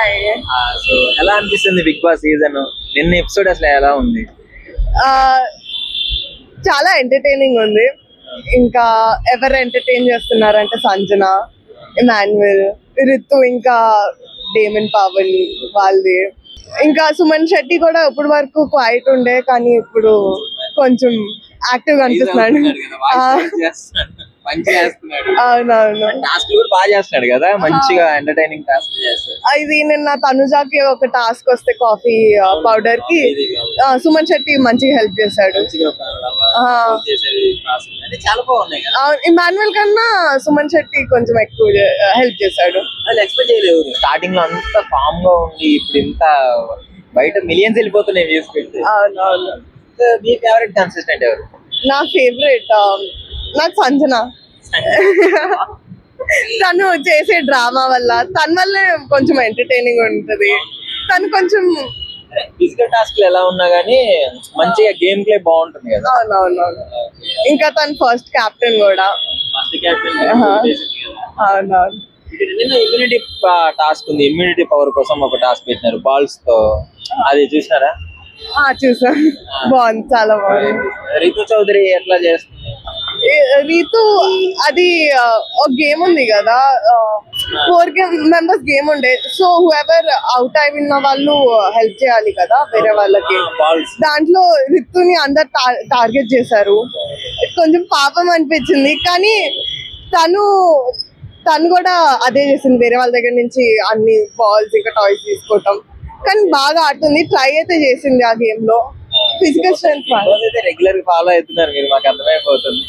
Hi. So ఎలా అనిపిస్తుంది big boss season? నిన్న ఎపిసోడ్ అసలు ఎలా ఉంది? చాలా ఎంటర్టైనింగ్ ఉంది. ఇంకా ఎవరు ఎంటర్టైన్ చేస్తున్నారంటే సంజన, ఇమాన్యుయల్, రితు, ఇంకా డేమన్ పవన్ వాళ్ళది. ఇంకా సుమన్ శెట్టి కూడా ఇప్పటి వరకు క్వైట్ ఉండే, కానీ ఇప్పుడు కొంచెం యాక్టివ్ గా అనిపిస్తున్నాడు. అవునవును, టాస్క్ కూడా బాగా చేస్తున్నాడు కదా, మంచిగా ఎంటర్టైనింగ్ టాస్క్ చేస్తాడు. ఇది నిన్న తనుజాకి ఒక టాస్క్ వస్తే కాఫీ పౌడర్ కి సుమన్ శెట్టి మంచిగా హెల్ప్ చేశాడు. చాలా బాగున్నాయి కదా. ఇమాన్యుయల్ కన్నా సుమన్ శెట్టి కొంచెం ఎక్కువ హెల్ప్ చేశాడు. వాళ్ళు ఎక్స్పెక్ట్ చేయలేదు. స్టార్టింగ్ లో అంత కామ్ గా ఉండి ఇప్పుడు ఇంత బయట మిలియన్స్ వెళ్ళిపోతున్నాయి వ్యూస్ పెట్టి. అవునవును. మీ ఫేవరెట్ కన్సిస్టెంట్ ఎవరు? నా ఫేవరెట్ నాకు సంజన. తను చేసే డ్రామా వల్ల, తన వల్లే కొంచెం ఎంటర్టైనింగ్ ఉంటది. తను కొంచెం ఫిజికల్ టాస్క్ ఎలా ఉన్నా గానీ మంచిగా గేమ్ ప్లే బాగుంటుంది కదా. అవునవునవును. ఇంకా తను ఫస్ట్ కెప్టెన్ కూడా. First captain. అవునవును. నిన్న ఇమ్యూనిటీ టాస్క్ ఉంది. ఇమ్యూనిటీ పవర్ కోసం ఒక టాస్క్ పెట్టినారు బాల్స్ తో, అది చూసినారా? చూసా, బాగుంది, చాలా బాగుంది. రితు చౌదరి ఎట్లా చేస్తుంది? రీతు అది ఒక గేమ్ ఉంది కదా, 4 మెంబర్స్ గేమ్ ఉండే. సో హూఎవర్ అవుట్ అయిన వాళ్ళు హెల్ప్ చేయాలి కదా వేరే వాళ్ళకి. దాంట్లో రితుని అందరు టార్గెట్ చేశారు. కొంచెం పాపం అనిపించింది, కానీ తను కూడా అదే చేసింది, వేరే వాళ్ళ దగ్గర నుంచి అన్ని బాల్స్ ఇంకా టాయ్స్ తీసుకోవటం. కానీ బాగా ఆడుతుంది, ట్రై అయితే చేసింది ఆ గేమ్ లో. ఫిజికల్ స్ట్రెంత్ రెగ్యులర్ గా ఫాలో అవుతున్నారు మీరు, మాకు అర్థమైపోతుంది.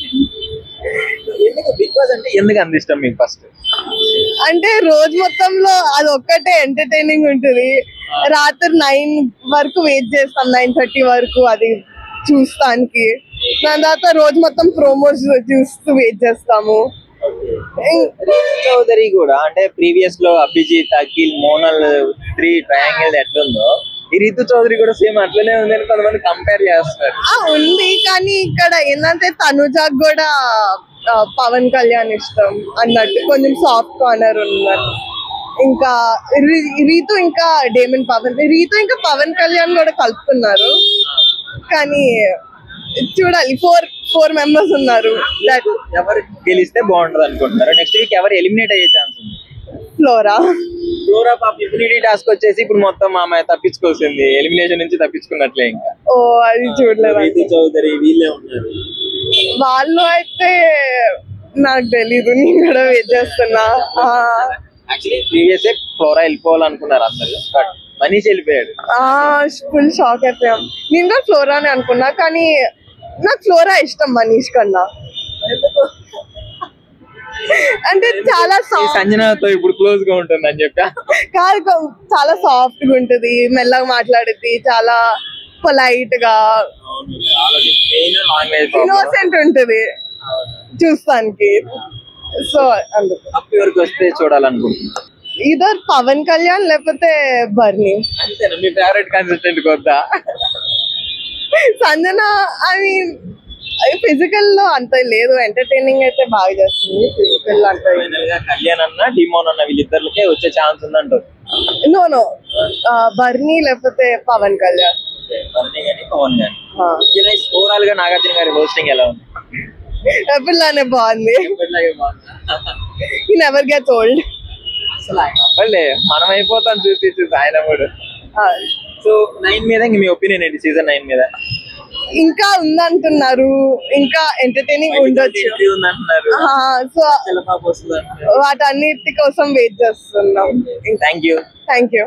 బిగ్ బాస్ అంటే ఎందుకు అంత ఇష్టం మీకు? ఫస్ట్ అంటే రోజు మొత్తంలో అది ఒక్కటే ఎంటర్టైనింగ్ ఉంటుంది. రాత్రి 9 వరకు వెయిట్ చేస్తాం, 9:30 వరకు అది చూస్తానికి. దాని తర్వాత రోజు మొత్తం ప్రోమోస్ చూస్తూ వెయిట్ చేస్తాము. చౌదరి కూడా అంటే ప్రీవియస్ లో అభిజిత్, అఖిల్, మోనల్ 3 ట్రయాంగిల్ ఎట్లుందో, ఈ రితు చౌదరి కూడా సేమ్ అట్లనే ఉంది అని కొంతమంది కంపేర్ చేస్తున్నారు. ఉంది, కానీ ఇక్కడ ఏంటంటే తనుజాకు కూడా పవన్ కళ్యాణ్ ఇష్టం అన్నట్టు, కొంచెం సాఫ్ట్ కార్నర్ ఉన్నట్టు. ఇంకా రీతు ఇంకా డేమన్ పవన్, రీతు ఇంకా పవన్ కళ్యాణ్ కూడా కలుపుతున్నారు. కానీ చూడాలి, 4 మెంబర్స్ ఉన్నారు. ఎవరు గెలిస్తే బాగుంటది అనుకుంటున్నారు? నెక్స్ట్ వీక్ ఎవరు ఎలిమినేట్ అయ్యే ఛాన్స్ ఉంది? ఫ్లోరా పాప ఇమ్యూనిటీ టాస్క్ వచ్చేసి ఇప్పుడు మొత్తం ఆమె తప్పించుకోవాల్సింది, ఎలిమినేషన్ నుంచి తప్పించుకున్నట్లే. ఇంకా అది చూడలేదు. రితు చౌదరి వీళ్ళే ఉన్నారు. వాళ్ళు అయితే నాకు తెలీదు, నేను కూడా వెయిట్ చేస్తున్నా. యాక్చువల్లీ ప్రీవియస్ ఫ్లోరా వెళ్ళిపోవాలనుకున్నారు అందరు, బట్ మనీష్ వెళ్ళిపోయాడు. ఫుల్ షాక్ అయిపోయాం. నేను కూడా ఫ్లోరా అని అనుకున్నా, కానీ నాకు ఫ్లోరా ఇష్టం మనీష్ కన్నా. అంటే చాలా సంజనతో ఇప్పుడు క్లోజ్ గా ఉంటుంది అని చెప్పా. కాదు, చాలా సాఫ్ట్ గా ఉంటది, మెల్లగా మాట్లాడుద్ది, చాలా పొలైట్ గా, ఇన్నోసెంట్ ఉంటది చూస్తానికి. సో అందుకు అప్పు ఎవరికి వస్తే చూడాలనుకుంటున్నా? ఇదర్ పవన్ కళ్యాణ్ లేకపోతే బర్నీ. అంతేనా మీ ఫేవరెట్ కన్సిస్టెంట్ కొద్దా? సంజన ఐ మీన్ ఫిజికల్ లో అంత లేదు, ఎంటర్టైనింగ్ అయితే బాగా చేస్తుంది. ఫిజికల్ అంటే కళ్యాణ్ అన్న, డిమోన్ అన్న వీళ్ళిద్దరికే వచ్చే ఛాన్స్ ఉందంటారు? నో బర్నీ లేకపోతే పవన్ కళ్యాణ్. బర్నీ గానీ పవన్ గానీ. ఓవరాల్ గా నాగార్జున గారి హోస్టింగ్ ఎలా ఉంది? ఎప్పుడులానే బాగుంది. ఈ నెవర్ గెట్స్ ఓల్డ్. అసలు ఆయన మనం అయిపోతాం చూసి ఆయన కూడా. సో 9 మీద మీ ఒపీనియన్ ఏంటి? సీజన్ 9 మీద ఇంకా ఉందంటున్నారు, ఇంకా ఎంటర్టైనింగ్ ఉండొచ్చు. సో వాటన్నిటి కోసం వెయిట్ చేస్తున్నాం. Thank you.